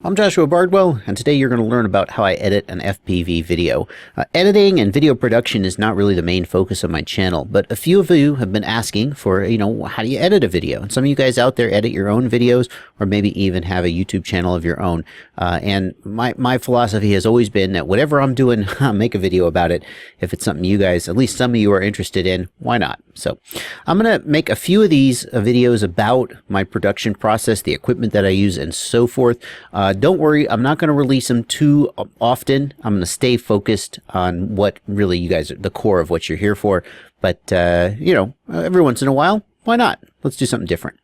I'm Joshua Bardwell, and today you're going to learn about how I edit an FPV video. Editing and video production is not really the main focus of my channel, but a few of you have been asking for, how do you edit a video? And some of you guys out there edit your own videos, or maybe even have a YouTube channel of your own. And my philosophy has always been that whatever I'm doing, I'll make a video about it. If it's something you guys, at least some of you are interested in, why not? So I'm going to make a few of these videos about my production process, the equipment that I use, and so forth. Don't worry, I'm not going to release them too often. I'm going to stay focused on what really you guys are, the core of what you're here for. But, every once in a while, why not? Let's do something different.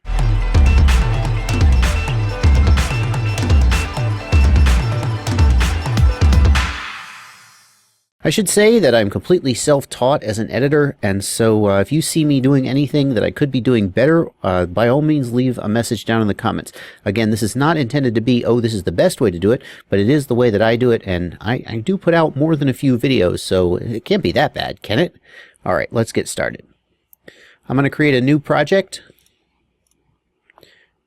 I should say that I'm completely self-taught as an editor, and so if you see me doing anything that I could be doing better, by all means leave a message down in the comments. Again, this is not intended to be, oh, this is the best way to do it, but it is the way that I do it, and I do put out more than a few videos, so it can't be that bad, can it? All right, let's get started. I'm going to create a new project.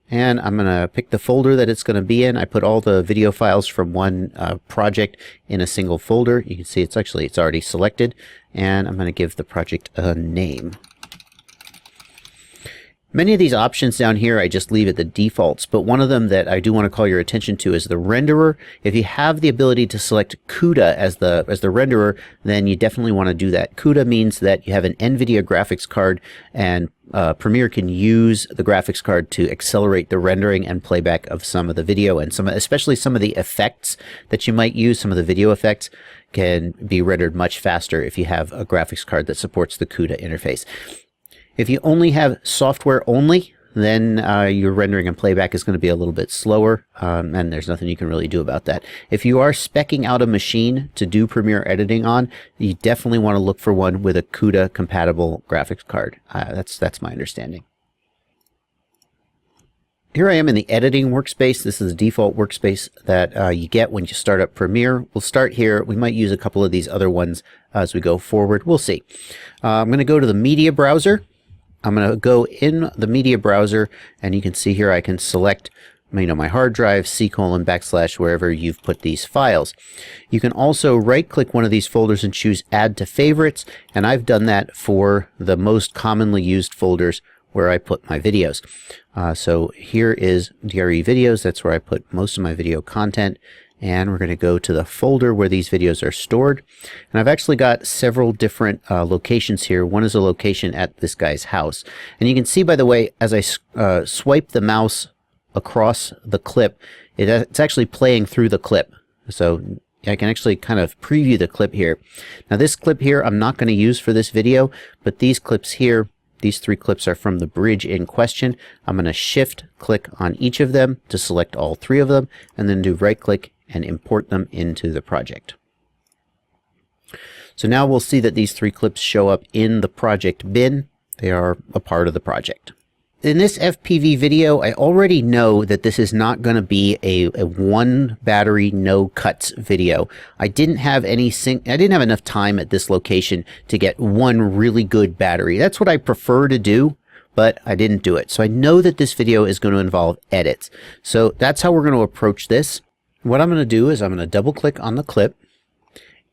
And I'm going to pick the folder that it's going to be in. I put all the video files from one project in a single folder. You can see it's already selected. And I'm going to give the project a name. Many of these options down here I just leave at the defaults, but one of them that I do want to call your attention to is the renderer. If you have the ability to select CUDA as the renderer, then you definitely want to do that. CUDA means that you have an NVIDIA graphics card, and Premiere can use the graphics card to accelerate the rendering and playback of some of the video, and especially some of the effects that you might use. Some of the video effects can be rendered much faster if you have a graphics card that supports the CUDA interface. If you only have software only, then your rendering and playback is going to be a little bit slower, and there's nothing you can really do about that. If you are speccing out a machine to do Premiere editing on, you definitely want to look for one with a CUDA compatible graphics card. That's my understanding. Here I am in the editing workspace. This is the default workspace that you get when you start up Premiere. We'll start here. We might use a couple of these other ones as we go forward. We'll see. I'm going to go to the media browser. I'm going to go in the media browser, and you can see here I can select my hard drive, // wherever you've put these files. You can also right-click one of these folders and choose Add to Favorites, and I've done that for the most commonly used folders where I put my videos. So here is DRE Videos. That's where I put most of my video content. And we're going to go to the folder where these videos are stored. And I've actually got several different locations here. One is a location at this guy's house. And you can see, by the way, as I swipe the mouse across the clip, it's actually playing through the clip. So I can actually kind of preview the clip here. Now this clip here I'm not going to use for this video, but these clips here, these three clips are from the bridge in question. I'm going to shift click on each of them to select all three of them, and then do right click and import them into the project. So now we'll see that these three clips show up in the project bin. They are a part of the project. In this FPV video, I already know that this is not going to be a one battery, no cuts video. I didn't have enough time at this location to get one really good battery. That's what I prefer to do, but I didn't do it. So I know that this video is going to involve edits. So that's how we're going to approach this. What I'm going to do is I'm going to double click on the clip,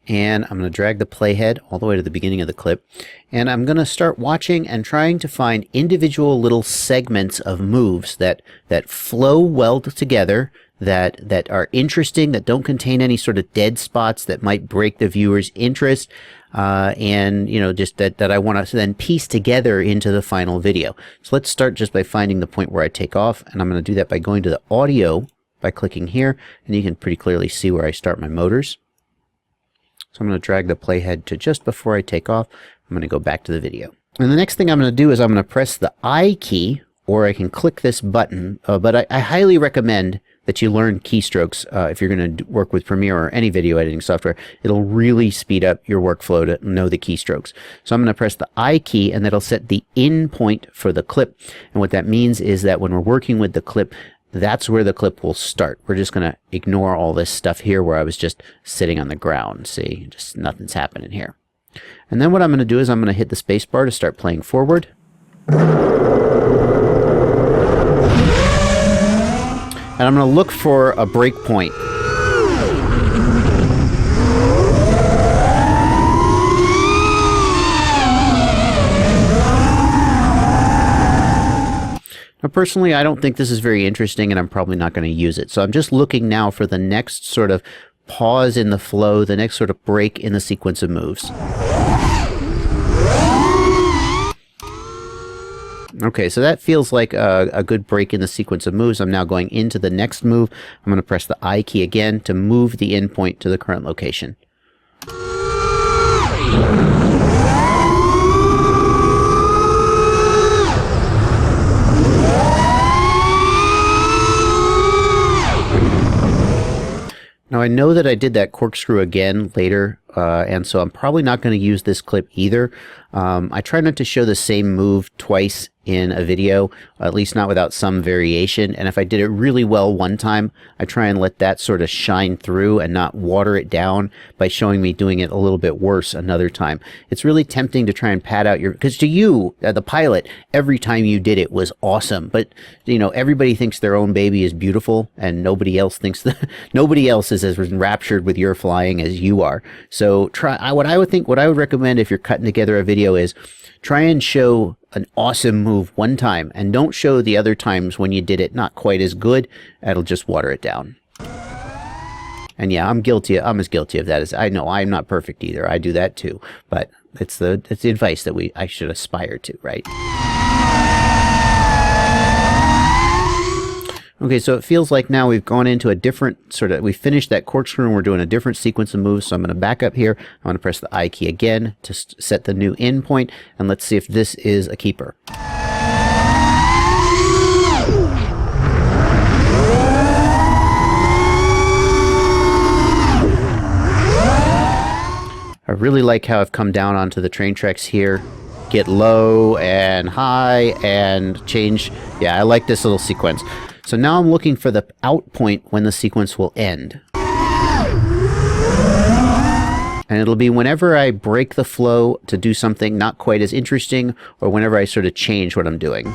and I'm going to drag the playhead all the way to the beginning of the clip, and I'm going to start watching and trying to find individual little segments of moves that flow well together, that are interesting, that don't contain any sort of dead spots that might break the viewer's interest, and just that I want to then piece together into the final video. So let's start just by finding the point where I take off, and I'm going to do that by going to the audio by clicking here, and you can pretty clearly see where I start my motors. So I'm going to drag the playhead to just before I take off. I'm going to go back to the video. And the next thing I'm going to do is I'm going to press the I key, or I can click this button, but I highly recommend that you learn keystrokes if you're going to work with Premiere or any video editing software. It'll really speed up your workflow to know the keystrokes. So I'm going to press the I key, and that'll set the in point for the clip. And what that means is that when we're working with the clip, that's where the clip will start. We're just going to ignore all this stuff here where I was just sitting on the ground. See, just nothing's happening here. And then what I'm going to do is I'm going to hit the space bar to start playing forward. And I'm going to look for a breakpoint. Now, personally, I don't think this is very interesting, and I'm probably not going to use it. So I'm just looking now for the next sort of pause in the flow, the next sort of break in the sequence of moves. Okay, so that feels like a good break in the sequence of moves. I'm now going into the next move. I'm going to press the I key again to move the endpoint to the current location. Now I know that I did that corkscrew again later, and so I'm probably not going to use this clip either. I try not to show the same move twice in a video, at least not without some variation. And if I did it really well one time, I try and let that sort of shine through and not water it down by showing me doing it a little bit worse another time. It's really tempting to try and pad out your, because to you, the pilot, every time you did it was awesome. But, you know, everybody thinks their own baby is beautiful, and nobody else thinks that, nobody else is as enraptured with your flying as you are. So what I would recommend if you're cutting together a video is try and show an awesome move one time, and don't show the other times when you did it not quite as good. That'll just water it down. And yeah, I'm as guilty of that as I know. I'm not perfect either. I do that too. But it's the advice that I should aspire to, right? Okay, so it feels like now we've gone into a different sort of, we finished that corkscrew and we're doing a different sequence of moves. So I'm going to back up here. I'm going to press the I key again to set the new end point, and let's see if this is a keeper. I really like how I've come down onto the train tracks here. Get low and high and change. Yeah, I like this little sequence. So now I'm looking for the out point when the sequence will end. And it'll be whenever I break the flow to do something not quite as interesting, or whenever I sort of change what I'm doing.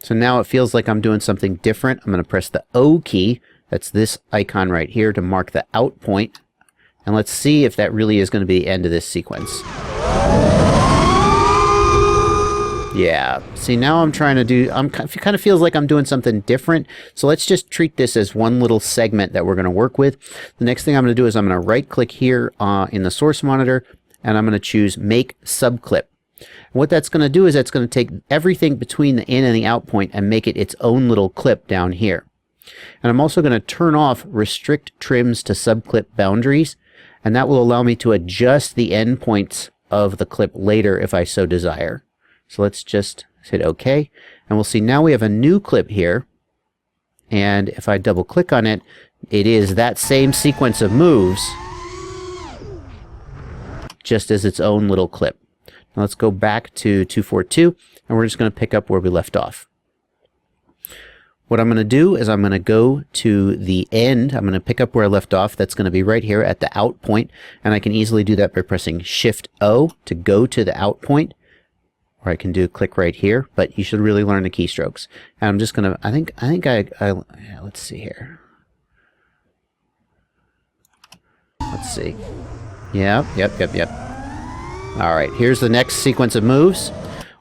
So now it feels like I'm doing something different. I'm going to press the O key. That's this icon right here to mark the out point. And let's see if that really is going to be the end of this sequence. Yeah. See, now I'm trying to do, it kind of feels like I'm doing something different. So let's just treat this as one little segment that we're going to work with. The next thing I'm going to do is I'm going to right click here in the source monitor, and I'm going to choose Make Subclip. What that's going to do is that's going to take everything between the in and the out point and make it its own little clip down here. And I'm also going to turn off Restrict Trims to Subclip Boundaries, and that will allow me to adjust the endpoints of the clip later if I so desire. So let's just hit OK, and we'll see now we have a new clip here, and if I double click on it, it is that same sequence of moves, just as its own little clip. Now let's go back to 242, and we're just going to pick up where we left off. What I'm going to do is I'm going to go to the end. I'm going to pick up where I left off. That's going to be right here at the out point. And I can easily do that by pressing Shift-O to go to the out point. Or I can do click right here, but you should really learn the keystrokes. And I'm just going to, yeah, let's see here. Let's see. Yep. All right, here's the next sequence of moves.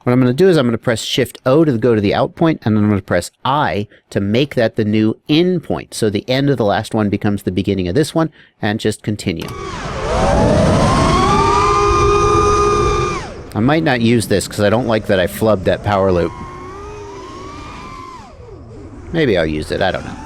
What I'm going to do is I'm going to press Shift-O to go to the out point, and then I'm going to press I to make that the new in point. So the end of the last one becomes the beginning of this one, and just continue. I might not use this because I don't like that I flubbed that power loop. Maybe I'll use it, I don't know.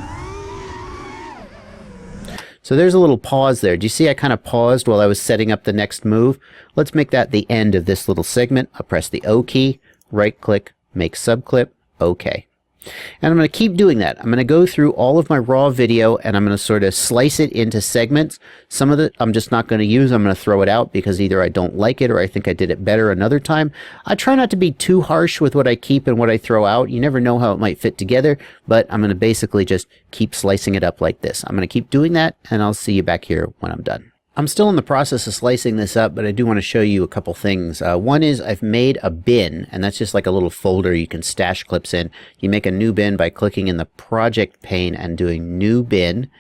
So there's a little pause there. Do you see I kind of paused while I was setting up the next move? Let's make that the end of this little segment. I'll press the O key, right click, make subclip, OK. And I'm going to keep doing that. I'm going to go through all of my raw video, and I'm going to sort of slice it into segments. Some of it I'm just not going to use. I'm going to throw it out because either I don't like it or I think I did it better another time. I try not to be too harsh with what I keep and what I throw out. You never know how it might fit together, but I'm going to basically just keep slicing it up like this. I'm going to keep doing that, and I'll see you back here when I'm done. I'm still in the process of slicing this up, but I do want to show you a couple things. One is I've made a bin, and that's just like a little folder you can stash clips in. You make a new bin by clicking in the project pane and doing new bin.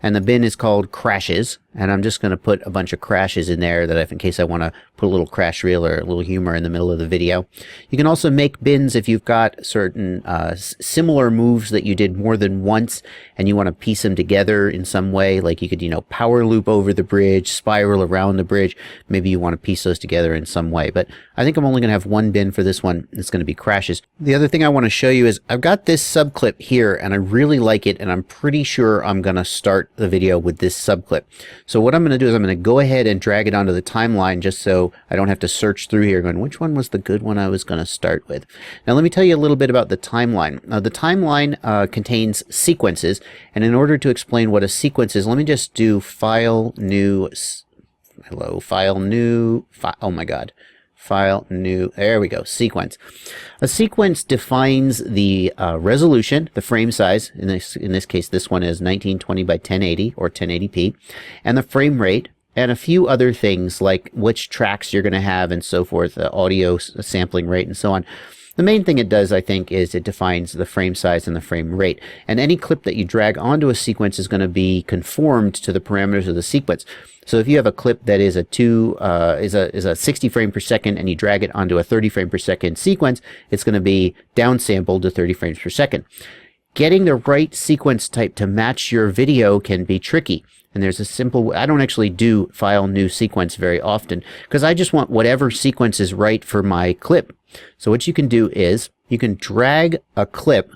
And the bin is called crashes, and I'm just going to put a bunch of crashes in there that in case I want to put a little crash reel or a little humor in the middle of the video. You can also make bins if you've got certain similar moves that you did more than once and you want to piece them together in some way. Like you could, power loop over the bridge, spiral around the bridge. Maybe you want to piece those together in some way. But I think I'm only going to have one bin for this one. It's going to be crashes. The other thing I want to show you is I've got this subclip here and I really like it, and I'm pretty sure I'm going to start the video with this subclip. So what I'm going to do is I'm going to go ahead and drag it onto the timeline just so I don't have to search through here going, which one was the good one I was going to start with? Now let me tell you a little bit about the timeline. The timeline contains sequences, and in order to explain what a sequence is, let me just do file new, file new, there we go, sequence. A sequence defines the resolution, the frame size, in this case this one is 1920 by 1080 or 1080p, and the frame rate, and a few other things like which tracks you're going to have and so forth, the audio sampling rate and so on. The main thing it does, I think, is it defines the frame size and the frame rate. And any clip that you drag onto a sequence is going to be conformed to the parameters of the sequence. So if you have a clip that is a 60 frame per second and you drag it onto a 30 frame per second sequence, it's going to be downsampled to 30 frames per second. Getting the right sequence type to match your video can be tricky. And there's a simple, I don't actually do file new sequence very often because I just want whatever sequence is right for my clip. So what you can do is you can drag a clip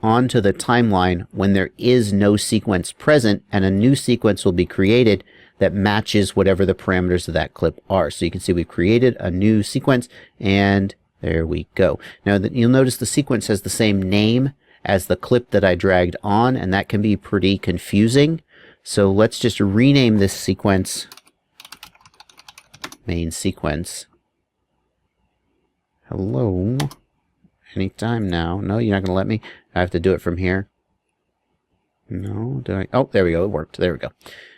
onto the timeline when there is no sequence present, and a new sequence will be created that matches whatever the parameters of that clip are. So you can see we created a new sequence, and there we go. Now you'll notice the sequence has the same name as the clip that I dragged on, and that can be pretty confusing. So let's just rename this sequence main sequence. Hello. Anytime now. No, you're not going to let me. I have to do it from here. No, oh, there we go. It worked. There we go.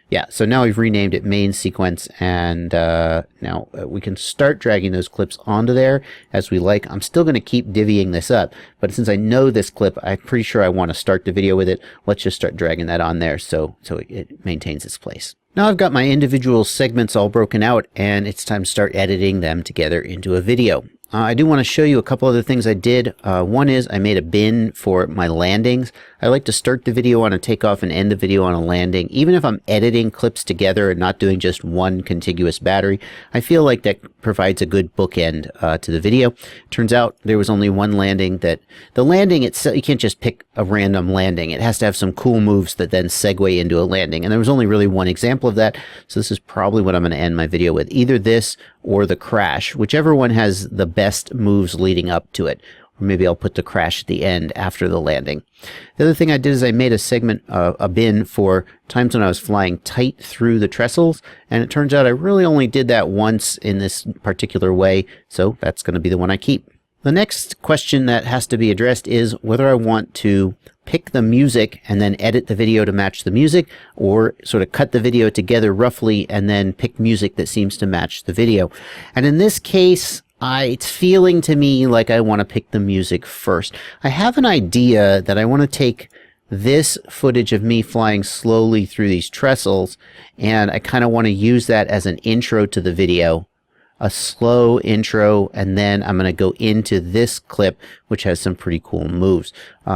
Yeah, so now we've renamed it main sequence, and now we can start dragging those clips onto there as we like. I'm still going to keep divvying this up, but since I know this clip, I'm pretty sure I want to start the video with it. Let's just start dragging that on there so it maintains its place. Now I've got my individual segments all broken out, and it's time to start editing them together into a video. I do want to show you a couple other things I did. One is I made a bin for my landings. I like to start the video on a takeoff and end the video on a landing. Even if I'm editing clips together and not doing just one contiguous battery, I feel like that provides a good bookend to the video. Turns out there was only one landing that, the landing itself, you can't just pick a random landing. It has to have some cool moves that then segue into a landing. And there was only really one example of that. So this is probably what I'm going to end my video with. Either this or the crash, whichever one has the best moves leading up to it. Or maybe I'll put the crash at the end after the landing. The other thing I did is I made a segment, a bin for times when I was flying tight through the trestles, and it turns out I really only did that once in this particular way, so that's going to be the one I keep. The next question that has to be addressed is whether I want to pick the music and then edit the video to match the music, or sort of cut the video together roughly and then pick music that seems to match the video. And in this case, it's feeling to me like I want to pick the music first. I have an idea that I want to take this footage of me flying slowly through these trestles, and I kind of want to use that as an intro to the video. A slow intro, and then I'm going to go into this clip, which has some pretty cool moves.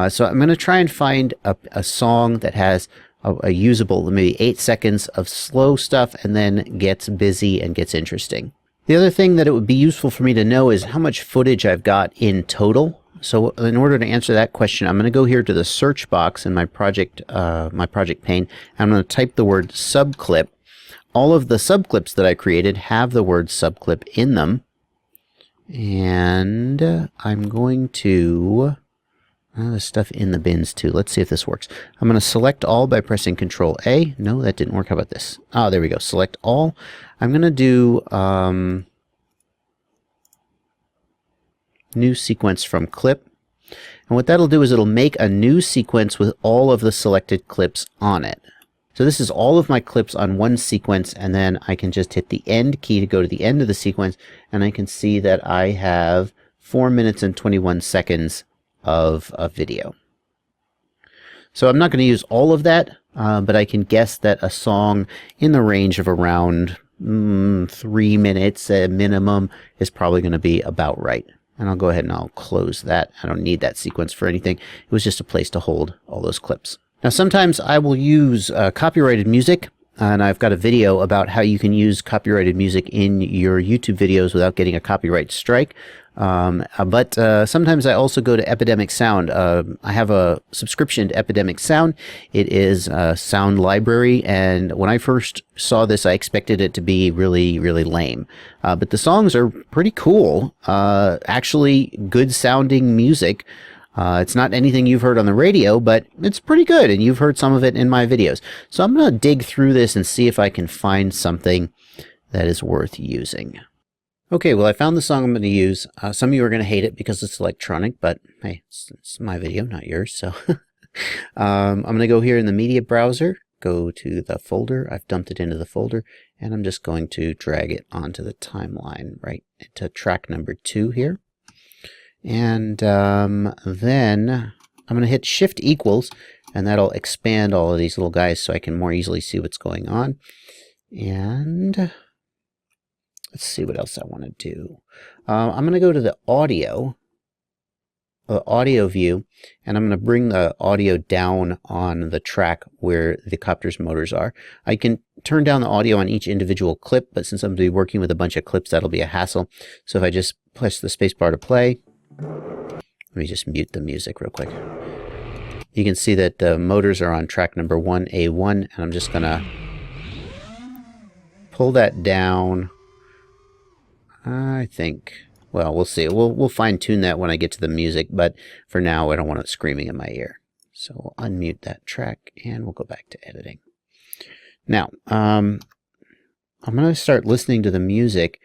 So I'm going to try and find a song that has a usable, maybe 8 seconds of slow stuff, and then gets busy and gets interesting. The other thing that it would be useful for me to know is how much footage I've got in total. So in order to answer that question, I'm going to go here to the search box in my project pane. I'm going to type the word subclip. All of the subclips that I created have the word subclip in them. And I'm going to, there's stuff in the bins too. Let's see if this works. I'm going to select all by pressing Control A. No, that didn't work. How about this? Oh, there we go. Select all. I'm going to do new sequence from clip. And what that'll do is it'll make a new sequence with all of the selected clips on it. So this is all of my clips on one sequence, and then I can just hit the end key to go to the end of the sequence, and I can see that I have 4 minutes and 21 seconds of video. So I'm not going to use all of that, but I can guess that a song in the range of around 3 minutes at minimum is probably going to be about right. And I'll go ahead and I'll close that. I don't need that sequence for anything. It was just a place to hold all those clips. Now sometimes I will use copyrighted music, and I've got a video about how you can use copyrighted music in your YouTube videos without getting a copyright strike. But sometimes I also go to Epidemic Sound. I have a subscription to Epidemic Sound. It is a sound library, and when I first saw this, I expected it to be really, really lame. But the songs are pretty cool. Actually, good sounding music. It's not anything you've heard on the radio, but it's pretty good, and you've heard some of it in my videos. So I'm going to dig through this and see if I can find something that is worth using. Okay, well, I found the song I'm going to use. Some of you are going to hate it because it's electronic, but hey, it's my video, not yours. So I'm going to go here in the media browser, go to the folder. I've dumped it into the folder, and I'm just going to drag it onto the timeline right into track number 2 here. And then I'm going to hit Shift equals, and that'll expand all of these little guys so I can more easily see what's going on. And let's see what else I want to do. I'm going to go to the audio view, and I'm going to bring the audio down on the track where the copter's motors are. I can turn down the audio on each individual clip, but since I'm going to be working with a bunch of clips, that'll be a hassle. So if I just press the spacebar to play, let me just mute the music real quick. You can see that the motors are on track number 1A1, and I'm just going to pull that down. I think, well, we'll see. We'll fine-tune that when I get to the music, but for now, I don't want it screaming in my ear. So we'll unmute that track, and we'll go back to editing. Now, I'm going to start listening to the music,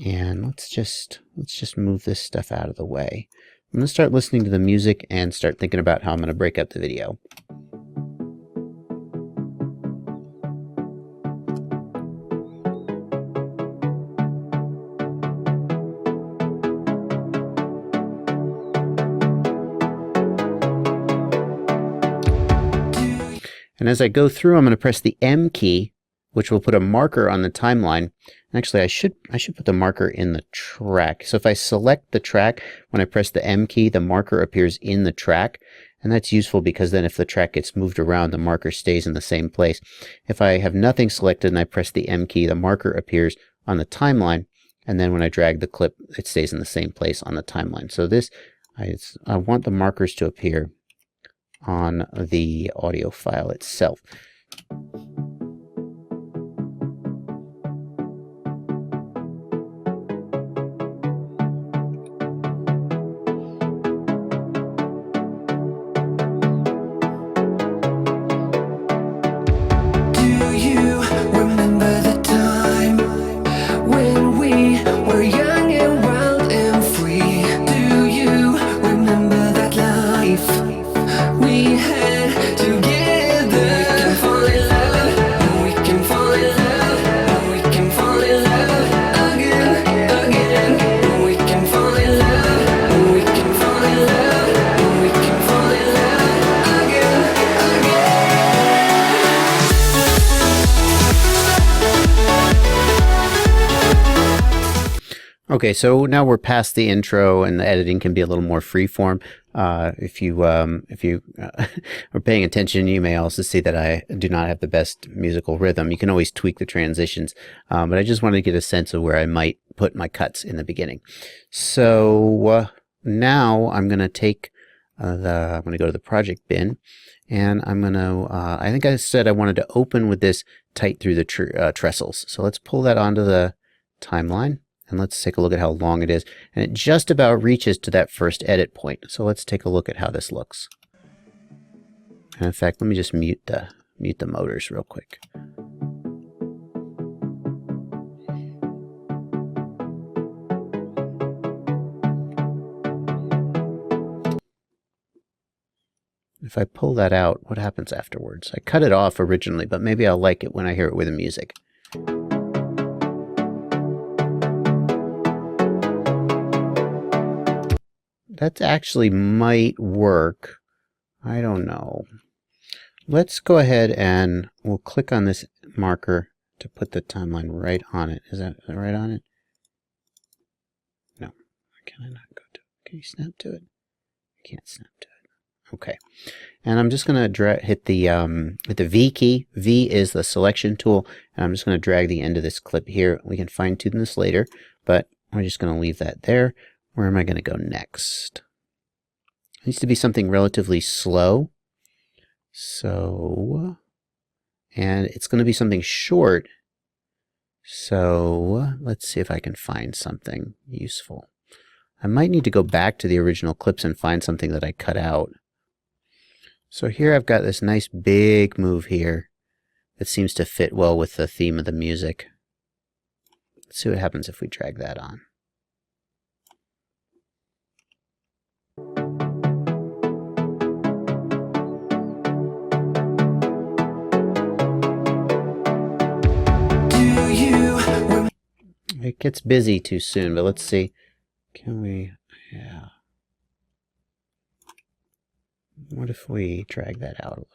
and let's just move this stuff out of the way. I'm going to start listening to the music and start thinking about how I'm going to break up the video. And as I go through, I'm going to press the M key, which will put a marker on the timeline. And actually, I should put the marker in the track. So if I select the track, when I press the M key, the marker appears in the track. And that's useful because then if the track gets moved around, the marker stays in the same place. If I have nothing selected and I press the M key, the marker appears on the timeline. And then when I drag the clip, it stays in the same place on the timeline. So this, I want the markers to appear on the audio file itself. Okay, so now we're past the intro, and the editing can be a little more freeform. If you are paying attention, you may also see that I do not have the best musical rhythm. You can always tweak the transitions, but I just wanted to get a sense of where I might put my cuts in the beginning. So now I'm going to take I'm going to go to the project bin, and I'm going to, I think I said I wanted to open with this tight through the trestles. So let's pull that onto the timeline. And let's take a look at how long it is. And it just about reaches to that first edit point. So let's take a look at how this looks. And in fact, let me just mute the motors real quick. If I pull that out, what happens afterwards? I cut it off originally, but maybe I'll like it when I hear it with the music. That actually might work. I don't know. Let's go ahead and we'll click on this marker to put the timeline right on it. Is that right on it? No. Can I not go to it? Can you snap to it? I can't snap to it. Okay. And I'm just going to hit the V key. V is the selection tool. And I'm just going to drag the end of this clip here. We can fine tune this later, but I'm just going to leave that there. Where am I going to go next? It needs to be something relatively slow. So, and it's going to be something short. So let's see if I can find something useful. I might need to go back to the original clips and find something that I cut out. So here I've got this nice big move here that seems to fit well with the theme of the music. Let's see what happens if we drag that on. It gets busy too soon, but let's see. Can we, yeah. What if we drag that out a little?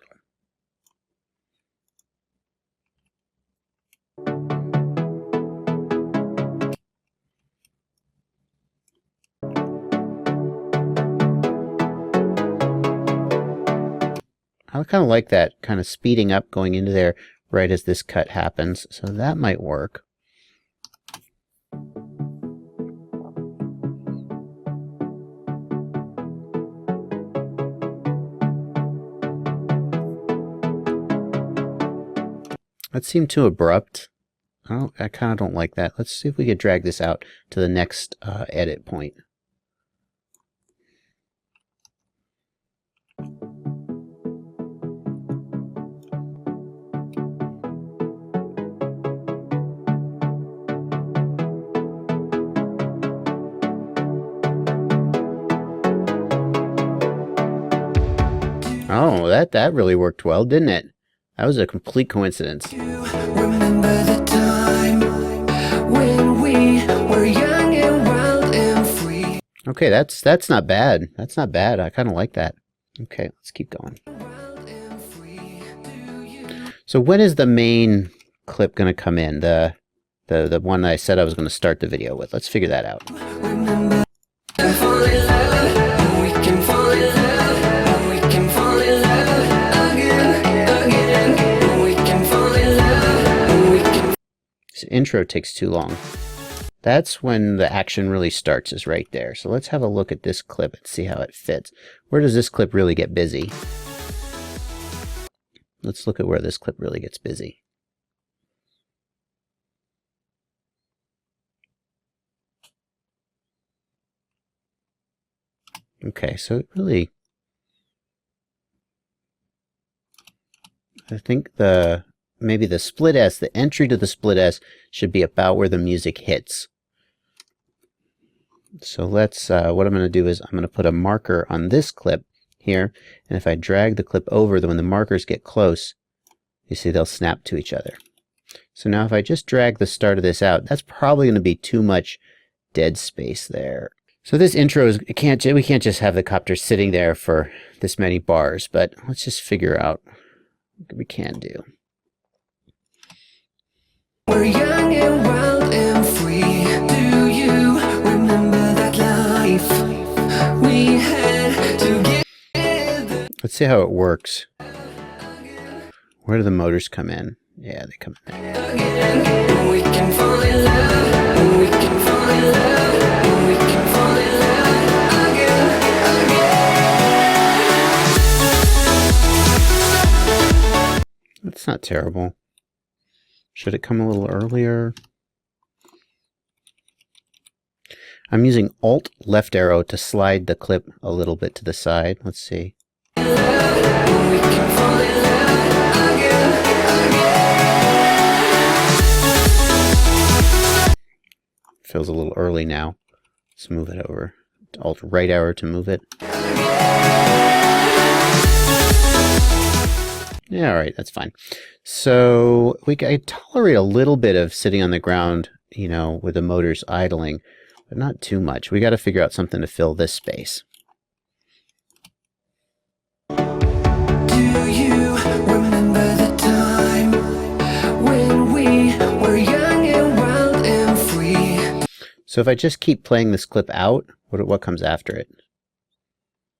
I kind of like that kind of speeding up going into there right as this cut happens, so that might work. That seemed too abrupt. I kind of don't like that. Let's see if we could drag this out to the next edit point. Oh, that really worked well, didn't it? That was a complete coincidence. Remember the time when we were young and wild and free. Okay, that's not bad. That's not bad. I kind of like that. Okay, let's keep going. So when is the main clip going to come in? The one that I said I was going to start the video with. Let's figure that out. Remember to fall in love, and we can fall in love, and we can fall in love again, and we can fall in love, and we can. This intro takes too long. That's when the action really starts, is right there. So let's have a look at this clip and see how it fits. Where does this clip really get busy? Let's look at where this clip really gets busy. Okay, so it really, I think maybe the split S, the entry to the split S should be about where the music hits. So let's, what I'm going to do is I'm going to put a marker on this clip here, and if I drag the clip over, then when the markers get close, you see they'll snap to each other. So now if I just drag the start of this out, that's probably going to be too much dead space there. So this intro is, we can't just have the copter sitting there for this many bars, but let's just figure out what we can do. We're young and wild and free. Do you remember that life we had together? Let's see how it works. Where do the motors come in? Yeah, they come in there. Again, we can fall in love, we can fall in love, we can fall in love again. That's not terrible. Should it come a little earlier? I'm using Alt left arrow to slide the clip a little bit to the side. Let's see. Feels a little early now. Let's move it over. Alt right arrow to move it. Yeah, all right, that's fine. So I tolerate a little bit of sitting on the ground, you know, with the motors idling, but not too much. We got to figure out something to fill this space. Do you remember the time when we were young and wild and free? So if I just keep playing this clip out, what comes after it?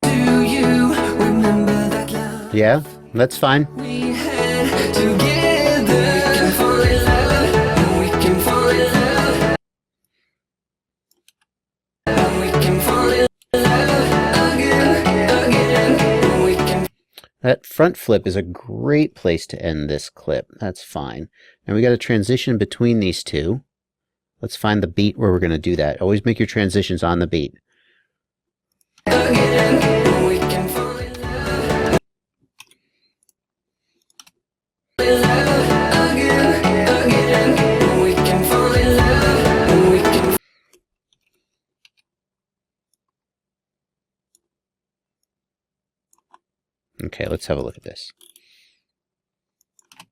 Do you remember that love Yeah, that's fine. we had together? We can fall in love, and we can fall in love, and we can fall in love again, and we can. That front flip is a great place to end this clip. That's fine. Now we got a transition between these two. Let's find the beat where we're going to do that. Always make your transitions on the beat. Again, we can fall in love. Again, we can fall in love. We can Okay, let's have a look at this.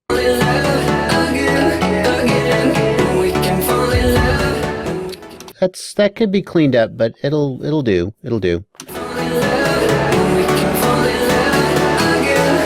fall in love. Again, we can fall in love. That could be cleaned up, but it'll do. It'll do. Fall in love. We can fall in love again.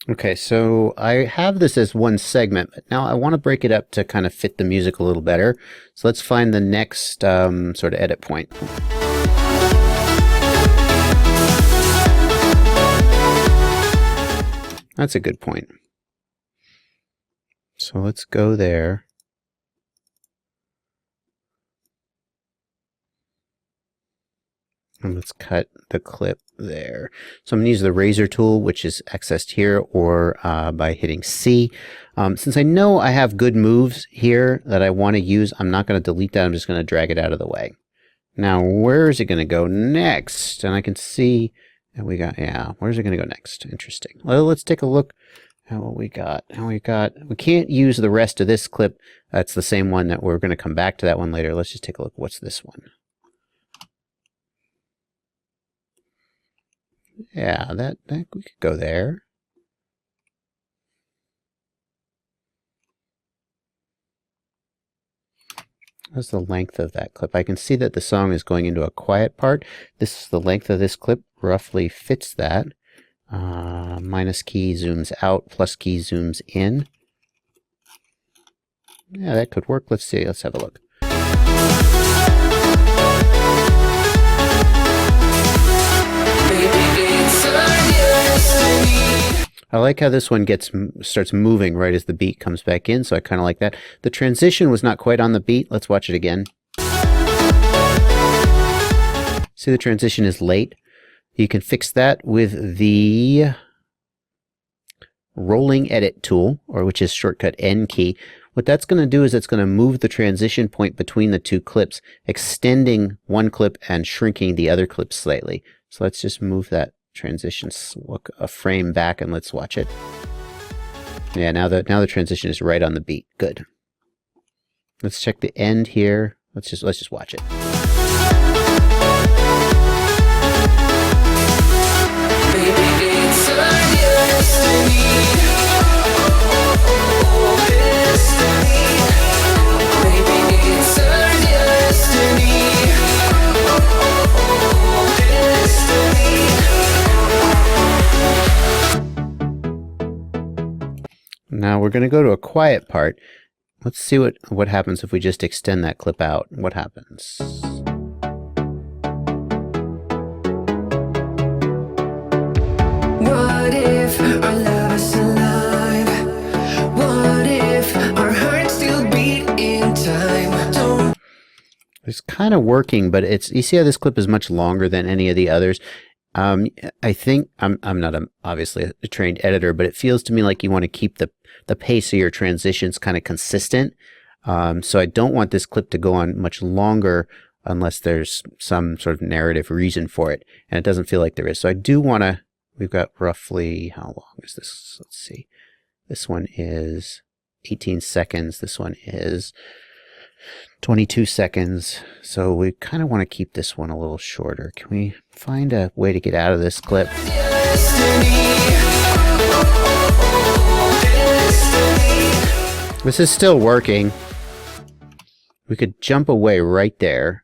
Okay, so I have this as one segment, but now I want to break it up to kind of fit the music a little better. So let's find the next sort of edit point. That's a good point. So let's go there. And let's cut the clip there. So I'm going to use the razor tool, which is accessed here, or by hitting C. Since I know I have good moves here that I want to use, I'm not going to delete that. I'm just going to drag it out of the way. Now, where is it going to go next? And I can see that we got, yeah, where's it going to go next? Interesting. Well, let's take a look at what we got. We can't use the rest of this clip. That's the same one that we're going to come back to that one later. Let's just take a look. What's this one? Yeah, that we could go there. That's the length of that clip. I can see that the song is going into a quiet part. This is the length of this clip, roughly fits that. Minus key zooms out, plus key zooms in. Yeah, that could work. Let's see. Let's have a look. I like how this one starts moving right as the beat comes back in, so I kind of like that. The transition was not quite on the beat. Let's watch it again. See, the transition is late. You can fix that with the rolling edit tool, or which is shortcut N key. What that's going to do is it's going to move the transition point between the two clips, extending one clip and shrinking the other clip slightly. So let's just move that transition a frame back and let's watch it. Yeah, now the transition is right on the beat. Good. Let's check the end here. Let's just watch it. Now we're going to go to a quiet part. Let's see what happens if we just extend that clip out. What happens? What if our love is alive? What if our hearts still beat in time? Don't. It's kind of working, but you see how this clip is much longer than any of the others. I think I'm not obviously a trained editor, but it feels to me like you want to keep the pace of your transitions kind of consistent. So I don't want this clip to go on much longer unless there's some sort of narrative reason for it, and it doesn't feel like there is. So I do want to We've got roughly, how long is this? Let's see. This one is 18 seconds. This one is 22 seconds. So we kind of want to keep this one a little shorter. Can we find a way to get out of this clip? This is still working. We could jump away right there.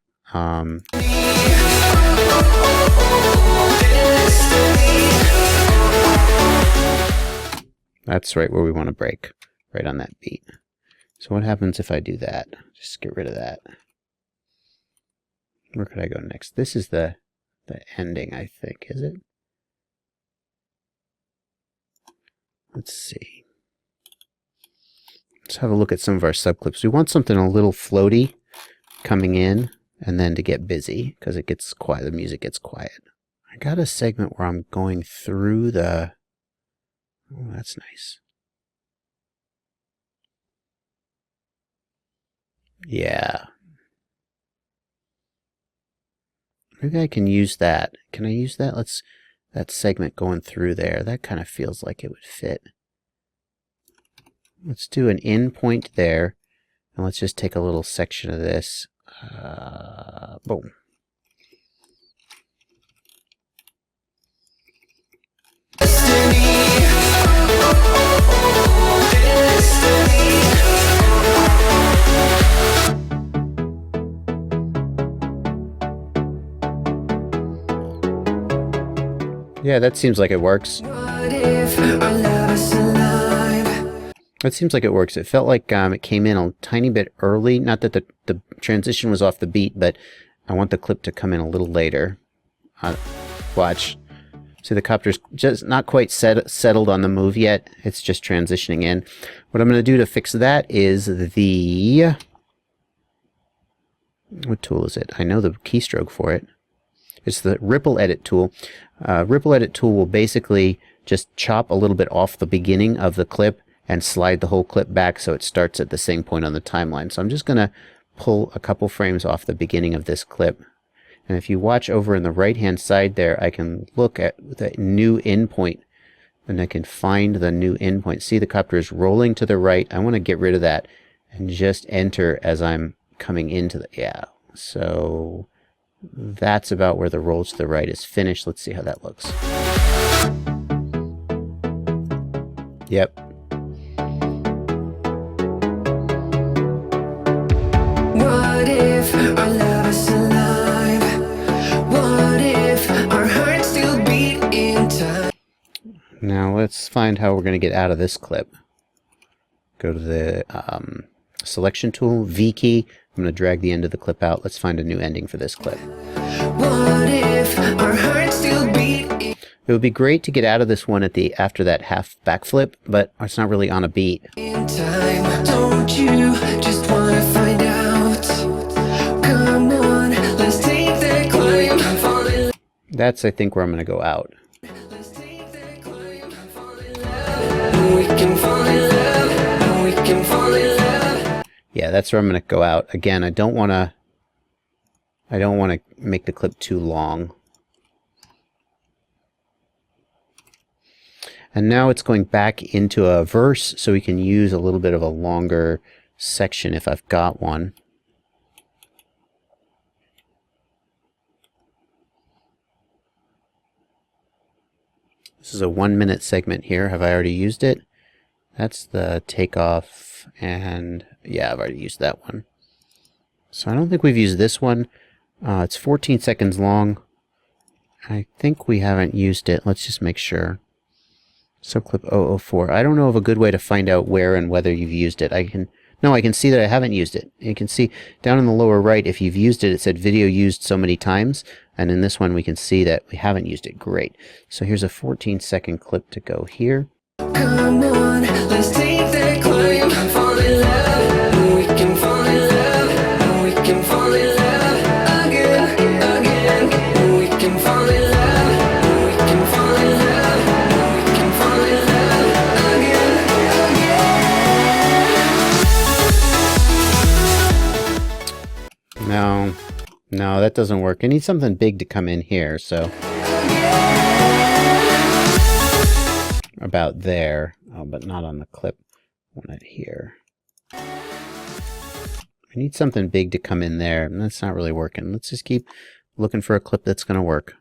That's right where we want to break, right on that beat. So what happens if I do that? Just get rid of that. Where could I go next? This is the ending, I think, is it? Let's see. Let's have a look at some of our subclips. We want something a little floaty coming in and then to get busy because it gets quiet, the music gets quiet. I got a segment where I'm going through the... Oh, that's nice. Yeah. Maybe I can use that. Can I use that? That segment going through there. That kind of feels like it would fit. Let's do an in point there. And let's just take a little section of this. Boom. Yeah, that seems like it works. That seems like it works. It felt like it came in a tiny bit early. Not that the transition was off the beat, but I want the clip to come in a little later. Watch. See, the copter's just not quite settled on the move yet. It's just transitioning in. What I'm going to do to fix that is the... What tool is it? I know the keystroke for it. It's the Ripple Edit tool. Ripple Edit tool will basically just chop a little bit off the beginning of the clip and slide the whole clip back so it starts at the same point on the timeline. So I'm just going to pull a couple frames off the beginning of this clip. And if you watch over in the right-hand side there, I can look at the new endpoint, and I can find the new endpoint. See, the copter is rolling to the right. I want to get rid of that and just enter as I'm coming into the... Yeah, so that's about where the roll to the right is finished. Let's see how that looks. Yep. What if our love is alive? What if our hearts still beat in time? Now let's find how we're going to get out of this clip. Go to the selection tool, V key. I'm going to drag the end of the clip out. Let's find a new ending for this clip. What if our hearts still beat in It would be great to get out of this one after that half backflip, but it's not really on a beat. time? Don't you just wanna find out? Come on, let's take that climb. That's, I think, where I'm going to go out. Let's take that climb. We can fall in love. We can fall in love. Yeah, that's where I'm going to go out. Again, I don't want to make the clip too long. And now it's going back into a verse, so we can use a little bit of a longer section if I've got one. This is a 1-minute segment here. Have I already used it? That's the takeoff, and yeah, I've already used that one. So I don't think we've used this one. It's 14 seconds long. I think we haven't used it. Let's just make sure. Subclip 004. I don't know of a good way to find out where and whether you've used it. I can see that I haven't used it. You can see down in the lower right, if you've used it, it said video used so many times. And in this one, we can see that we haven't used it. Great. So here's a 14-second clip to go here. Come on, let's take that climb. We can fall in love. We can fall in love. We can fall in love again, again. We can fall in love. We can fall in love. We can fall in love again, again. No, that doesn't work. I need something big to come in here, so... about there. Oh, but not on the clip. I want it here. I need something big to come in there, and that's not really working. Let's just keep looking for a clip that's going to work.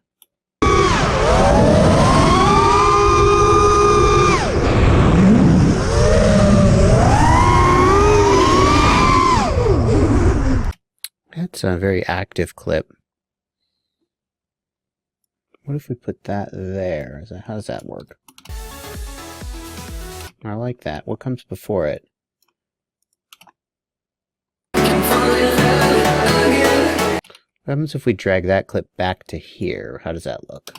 That's a very active clip. What if we put that there? How does that work? I like that. What comes before it? What happens if we drag that clip back to here? How does that look?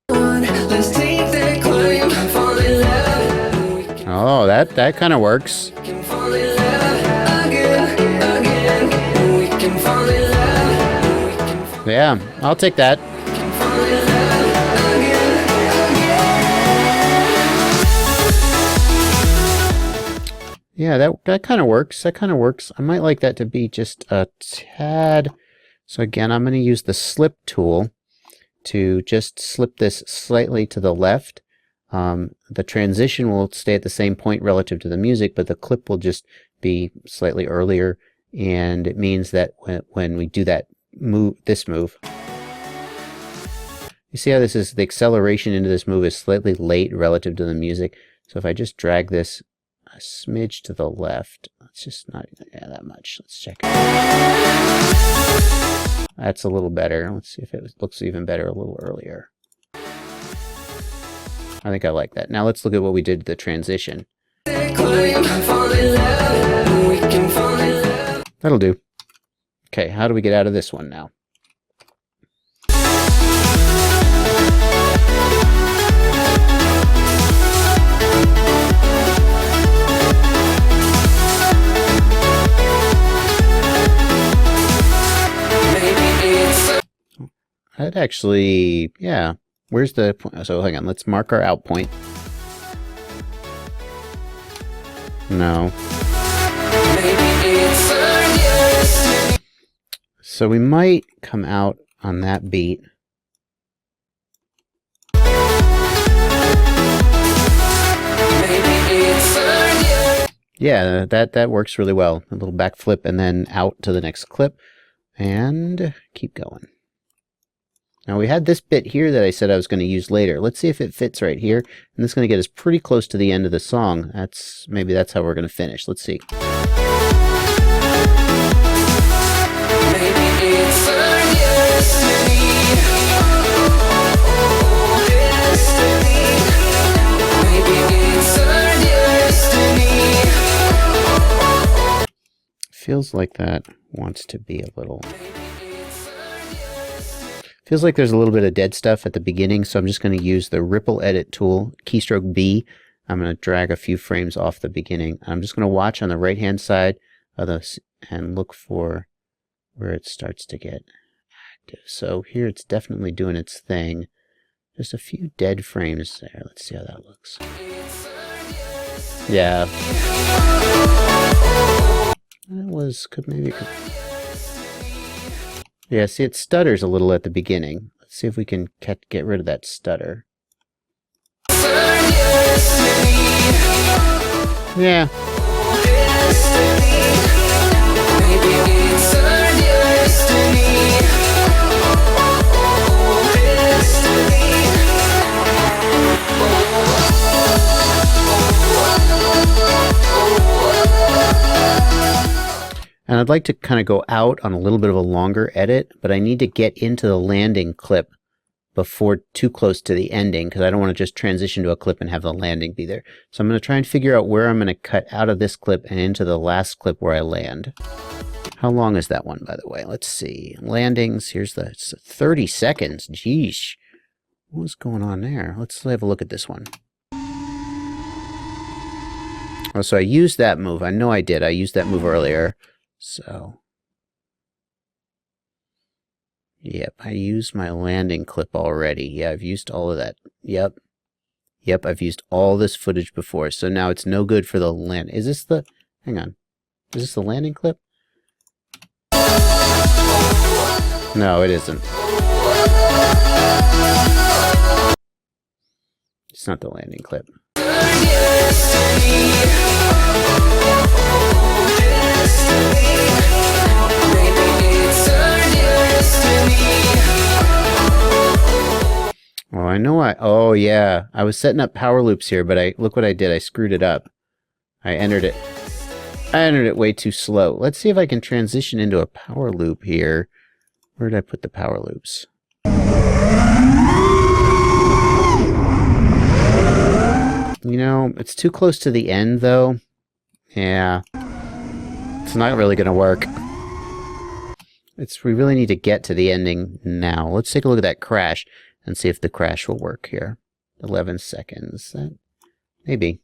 Let's take that climb and fall in love. Oh, that kind of works. We can fall in love again. We can fall in love. Yeah, I'll take that. We can fall in love again. Yeah, that kind of works. That kind of works. I might like that to be just a tad. So again, I'm going to use the slip tool to just slip this slightly to the left. The transition will stay at the same point relative to the music, but the clip will just be slightly earlier, and it means that when we do that move, you see how this is, the acceleration into this move is slightly late relative to the music. So if I just drag this a smidge to the left, it's just not that much. Let's check it. That's a little better. Let's see if it looks even better a little earlier. I think I like that. Now let's look at what we did to the transition. That'll do. Okay, how do we get out of this one now? That actually, yeah. Where's the point? So hang on, let's mark our out point. No. So we might come out on that beat. Yeah, that works really well. A little backflip and then out to the next clip. And keep going. Now we had this bit here that I said I was going to use later. Let's see if it fits right here. And this is going to get us pretty close to the end of the song. Maybe that's how we're going to finish. Let's see. Feels like that wants to be a little... Feels like there's a little bit of dead stuff at the beginning, so I'm just going to use the Ripple Edit tool, keystroke B. I'm going to drag a few frames off the beginning. I'm just going to watch on the right-hand side of this and look for where it starts to get active. So here it's definitely doing its thing. Just a few dead frames there. Let's see how that looks. Yeah. That was, maybe it could... Yeah, see, it stutters a little at the beginning. Let's see if we can get rid of that stutter. Yeah. And I'd like to kind of go out on a little bit of a longer edit, but I need to get into the landing clip before too close to the ending, because I don't want to just transition to a clip and have the landing be there. So I'm going to try and figure out where I'm going to cut out of this clip and into the last clip where I land. How long is that one, by the way? Let's see. Landings, it's 30 seconds. Geesh. What's going on there? Let's have a look at this one. Oh, so I used that move. I know I did. I used that move earlier. So, yep, I used my landing clip already. Yeah, I've used all of that. Yep, I've used all this footage before. So now it's no good for the land. Is this the, hang on, is this the landing clip? No, it isn't. It's not the landing clip. Oh, I know oh yeah, I was setting up power loops here, but look what I did. I screwed it up. I entered it way too slow. Let's see if I can transition into a power loop here. Where did I put the power loops? You know, it's too close to the end though. Yeah. It's not really gonna work. We really need to get to the ending now. Let's take a look at that crash and see if the crash will work here. 11 seconds. Maybe.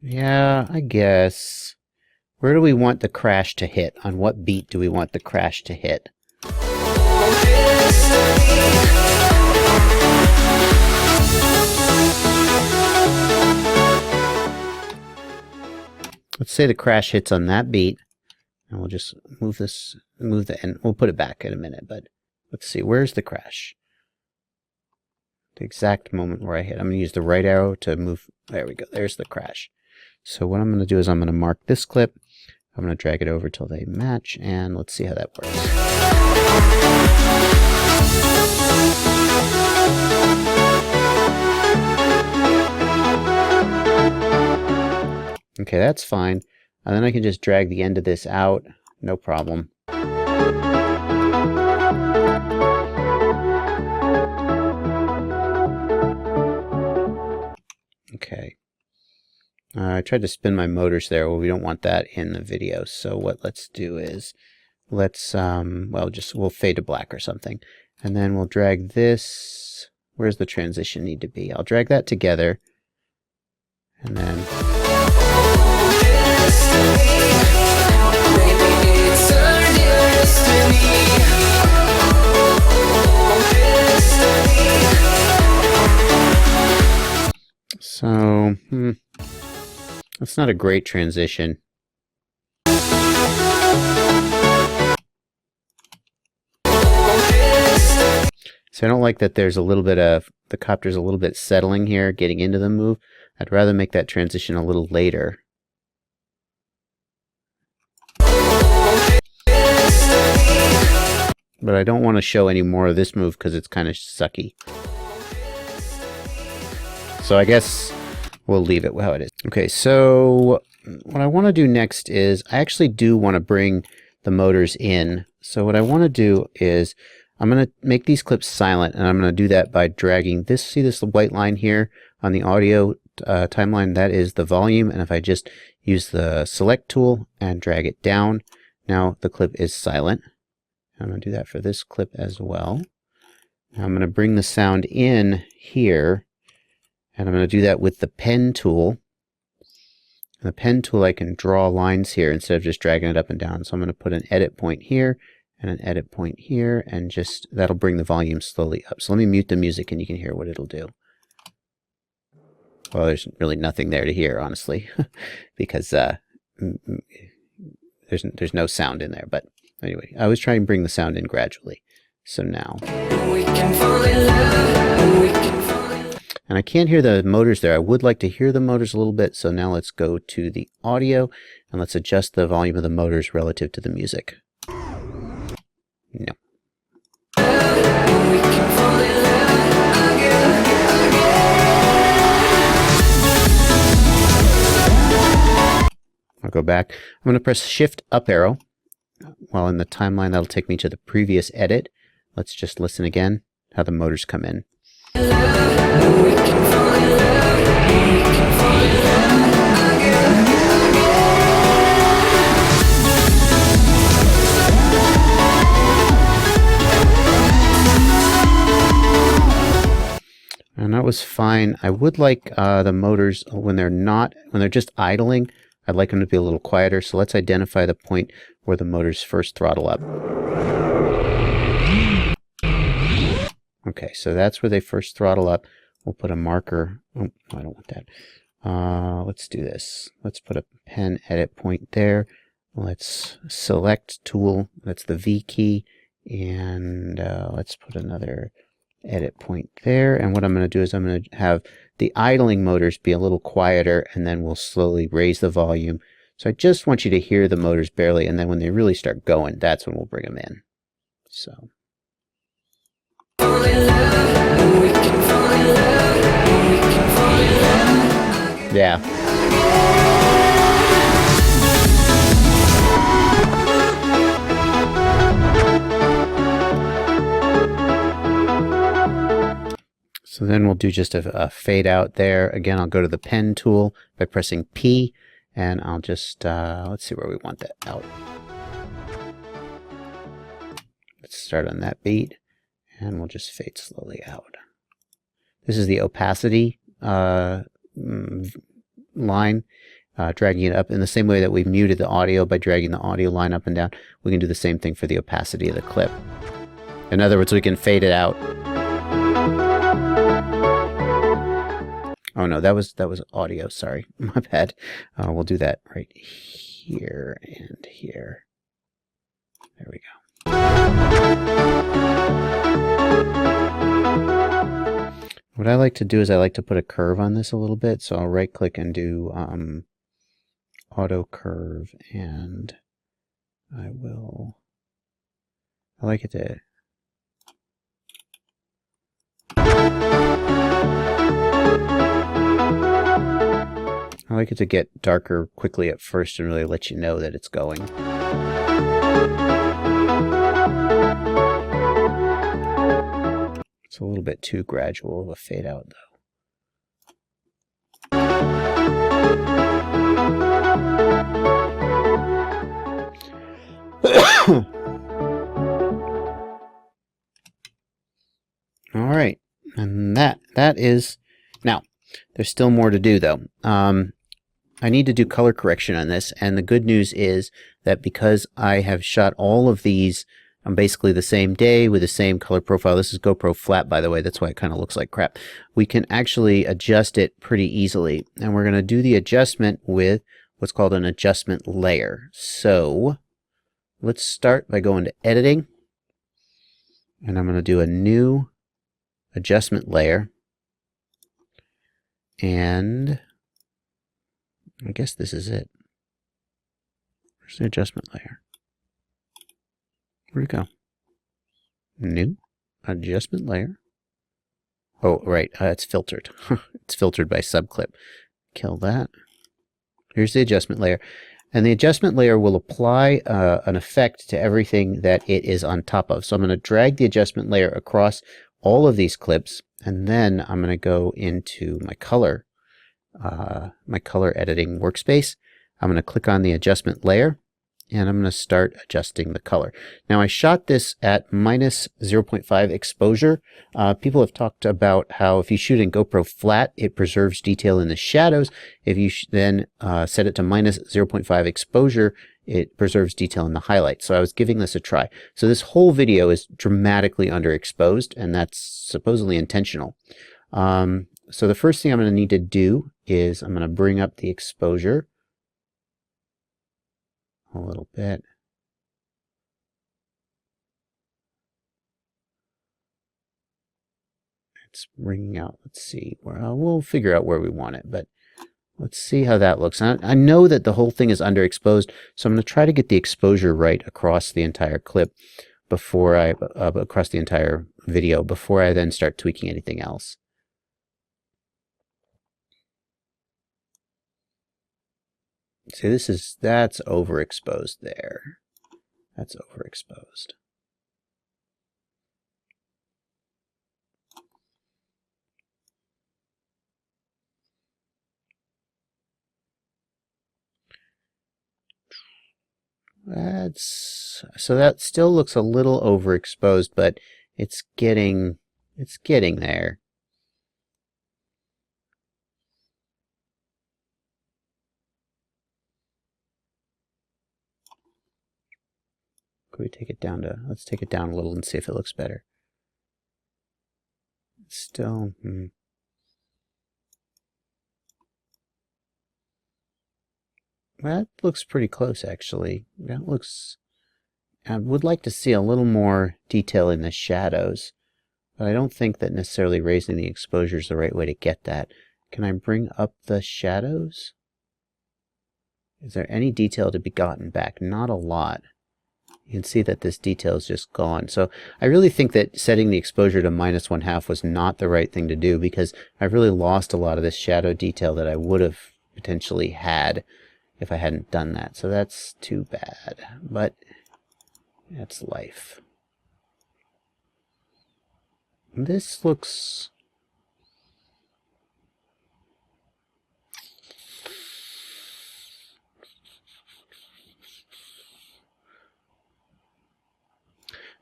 Yeah, I guess. Where do we want the crash to hit? On what beat do we want the crash to hit? Let's say the crash hits on that beat, and we'll just move the end. We'll put it back in a minute, but let's see, where's the crash? The exact moment where I hit. I'm going to use the right arrow to move. There we go. There's the crash. So what I'm going to do is I'm going to mark this clip. I'm going to drag it over till they match, and let's see how that works. Okay, that's fine. And then I can just drag the end of this out. No problem. Okay. I tried to spin my motors there. Well, we don't want that in the video. So what let's do is let's, we'll fade to black or something. And then we'll drag this. Where's the transition need to be? I'll drag that together. And then... So, that's not a great transition. So I don't like that there's a little bit of, the copter's a little bit settling here, getting into the move. I'd rather make that transition a little later. But I don't want to show any more of this move because it's kind of sucky. So I guess we'll leave it how it is. Okay, so what I want to do next is I actually do want to bring the motors in. So what I want to do is I'm going to make these clips silent, and I'm going to do that by dragging this. See this white line here on the audio timeline? That is the volume, and if I just use the select tool and drag it down, now the clip is silent. I'm going to do that for this clip as well. Now I'm going to bring the sound in here, and I'm going to do that with the pen tool. And the pen tool, I can draw lines here instead of just dragging it up and down. So I'm going to put an edit point here and an edit point here, and just that'll bring the volume slowly up. So let me mute the music and you can hear what it'll do. Well, there's really nothing there to hear, honestly, because there's no sound in there. But anyway, I was trying to bring the sound in gradually. So now, We can fall in love. We can fall in love. and I can't hear the motors there. I would like to hear the motors a little bit. So now let's go to the audio and let's adjust the volume of the motors relative to the music. No. We can fall in love again. I'll go back. I'm going to press Shift up arrow. While in the timeline, that'll take me to the previous edit. Let's just listen again, how the motors come in. We can fall in love. We can fall in love again. And that was fine. I would like the motors, when they're just idling, I'd like them to be a little quieter. So let's identify the point where the motors first throttle up. Okay, so that's where they first throttle up. We'll put a marker. Oh, I don't want that. Let's do this. Let's put a pen edit point there. Let's select tool. That's the V key. And let's put another edit point there. And what I'm going to do is I'm going to have the idling motors be a little quieter, and then we'll slowly raise the volume. So I just want you to hear the motors barely, and then when they really start going, that's when we'll bring them in. So. Fall in love, we can fall in love, we can fall in love. Yeah. So then we'll do just a fade out there. Again, I'll go to the pen tool by pressing P, and I'll just, let's see where we want that out. Let's start on that beat, and we'll just fade slowly out. This is the opacity line, dragging it up in the same way that we muted the audio by dragging the audio line up and down. We can do the same thing for the opacity of the clip. In other words, we can fade it out. Oh no, that was audio, sorry. My bad. We'll do that right here and here. There we go. What I like to do is I like to put a curve on this a little bit, so I'll right click and do auto curve, and I like it to get darker quickly at first and really let you know that it's going. It's a little bit too gradual of a fade out though. All right, and that is, now there's still more to do though. I need to do color correction on this, and the good news is that because I have shot all of these on basically the same day with the same color profile, this is GoPro flat, by the way, that's why it kind of looks like crap, we can actually adjust it pretty easily. And we're going to do the adjustment with what's called an adjustment layer. So let's start by going to editing, and I'm going to do a new adjustment layer, and I guess this is it. Where's the adjustment layer? Where'd it go? New adjustment layer. Oh, right, it's filtered. It's filtered by subclip. Kill that. Here's the adjustment layer. And the adjustment layer will apply an effect to everything that it is on top of. So I'm going to drag the adjustment layer across all of these clips, and then I'm going to go into my color editing workspace. I'm going to click on the adjustment layer, and I'm going to start adjusting the color. Now I shot this at -0.5 exposure. People have talked about how if you shoot in GoPro flat, it preserves detail in the shadows. If you then set it to -0.5 exposure, it preserves detail in the highlights. So I was giving this a try. So this whole video is dramatically underexposed, and that's supposedly intentional. So the first thing I'm going to need to do is I'm going to bring up the exposure a little bit. It's bringing out, let's see, we'll figure out where we want it, but let's see how that looks. I know that the whole thing is underexposed, so I'm going to try to get the exposure right across the entire clip before across the entire video before I then start tweaking anything else. See, that's overexposed there. That's overexposed. So that still looks a little overexposed, but it's getting there. Could we take it down to, let's take it down a little and see if it looks better. Still, That looks pretty close, actually. That looks... I would like to see a little more detail in the shadows, but I don't think that necessarily raising the exposure is the right way to get that. Can I bring up the shadows? Is there any detail to be gotten back? Not a lot. You can see that this detail is just gone. So I really think that setting the exposure to -1/2 was not the right thing to do, because I've really lost a lot of this shadow detail that I would have potentially had if I hadn't done that. So that's too bad, but that's life. This looks...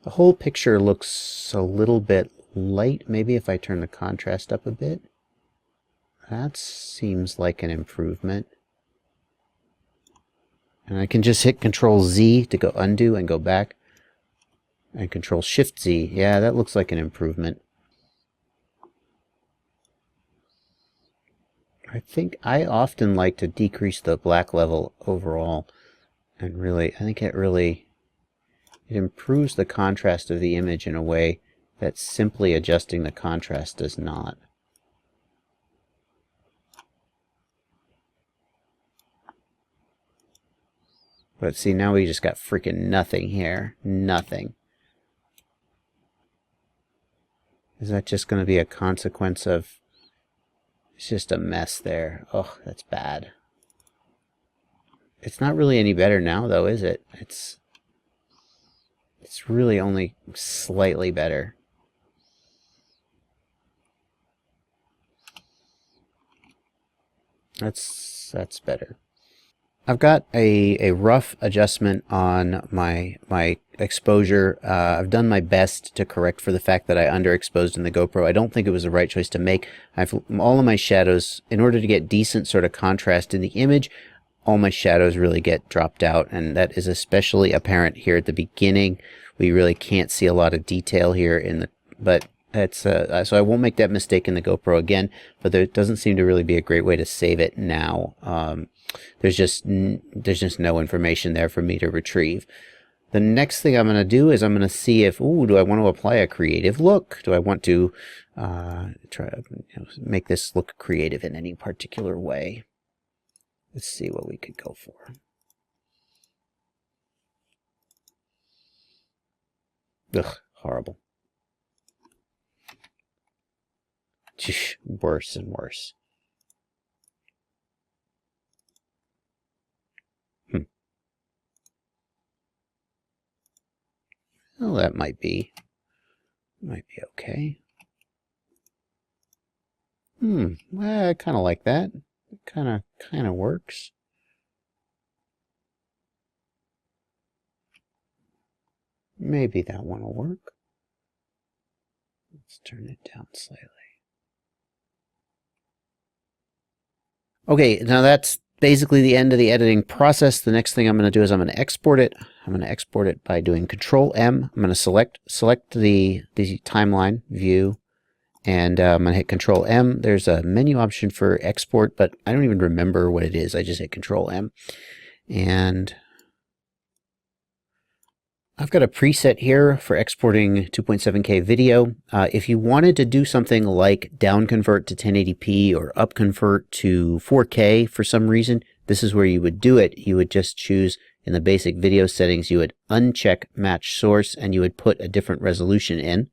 The whole picture looks a little bit light. Maybe if I turn the contrast up a bit. That seems like an improvement. And I can just hit Control Z to go undo and go back. And Control Shift Z. Yeah, that looks like an improvement. I think I often like to decrease the black level overall. And really, I think it improves the contrast of the image in a way that simply adjusting the contrast does not. But see, now we just got freaking nothing here. Nothing. Is that just going to be a consequence of... It's just a mess there. Oh, that's bad. It's not really any better now, though, is it? It's really only slightly better. That's better. I've got a rough adjustment on my exposure. I've done my best to correct for the fact that I underexposed in the GoPro. I don't think it was the right choice to make. All of my shadows, in order to get decent sort of contrast in the image, all my shadows really get dropped out, and that is especially apparent here at the beginning. We really can't see a lot of detail here but it's so I won't make that mistake in the GoPro again, but there doesn't seem to really be a great way to save it now. There's just no information there for me to retrieve. The next thing I'm going to do is I'm going to see if, do I want to apply a creative look? Do I want to try to make this look creative in any particular way? Let's see what we could go for. Ugh, horrible. Worse and worse. Well, that might be okay. Well, I kind of like that. It kind of works. Maybe that one will work. Let's turn it down slightly. Okay, now that's basically the end of the editing process. The next thing I'm going to do is I'm going to export it. I'm going to export it by doing Control M. I'm going to select the timeline view, and I'm going to hit Control M. There's a menu option for export, but I don't even remember what it is. I just hit Control M, and I've got a preset here for exporting 2.7K video. If you wanted to do something like down convert to 1080p or up convert to 4K for some reason, this is where you would do it. You would just choose in the basic video settings, you would uncheck match source, and you would put a different resolution in.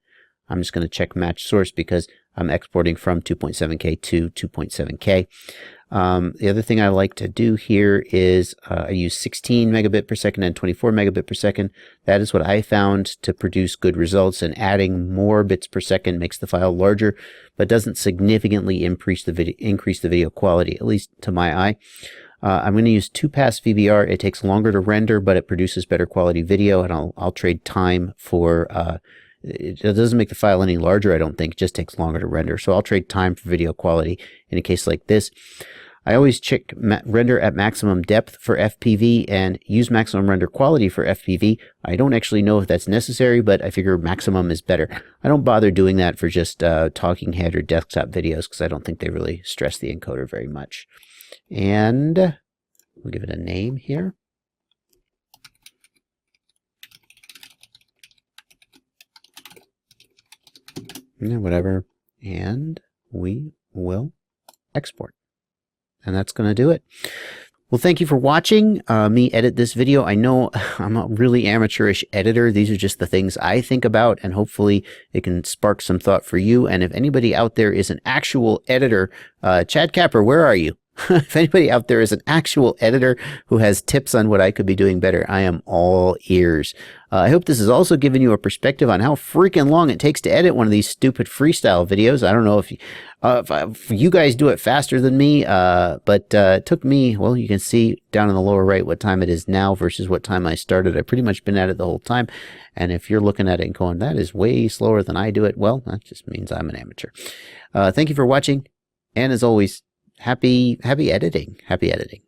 I'm just going to check match source because I'm exporting from 2.7K to 2.7K. The other thing I like to do here is I use 16 megabit per second and 24 megabit per second. That is what I found to produce good results, and adding more bits per second makes the file larger, but doesn't significantly increase the video quality, at least to my eye. I'm going to use 2-pass VBR. It takes longer to render, but it produces better quality video, and I'll trade time for... it doesn't make the file any larger, I don't think. It just takes longer to render. So I'll trade time for video quality in a case like this. I always check render at maximum depth for FPV and use maximum render quality for FPV. I don't actually know if that's necessary, but I figure maximum is better. I don't bother doing that for just talking head or desktop videos because I don't think they really stress the encoder very much. And we'll give it a name here. Whatever. And we will export. And that's going to do it. Well, thank you for watching me edit this video. I know I'm a really amateurish editor. These are just the things I think about, and hopefully it can spark some thought for you. And if anybody out there is an actual editor, Chad Capper, where are you? If anybody out there is an actual editor who has tips on what I could be doing better, I am all ears. I hope this has also given you a perspective on how freaking long it takes to edit one of these stupid freestyle videos. I don't know if you guys do it faster than me, but it took me, well, you can see down in the lower right what time it is now versus what time I started. I've pretty much been at it the whole time. And if you're looking at it and going, that is way slower than I do it, well, that just means I'm an amateur. Thank you for watching. And as always, happy editing. Happy editing.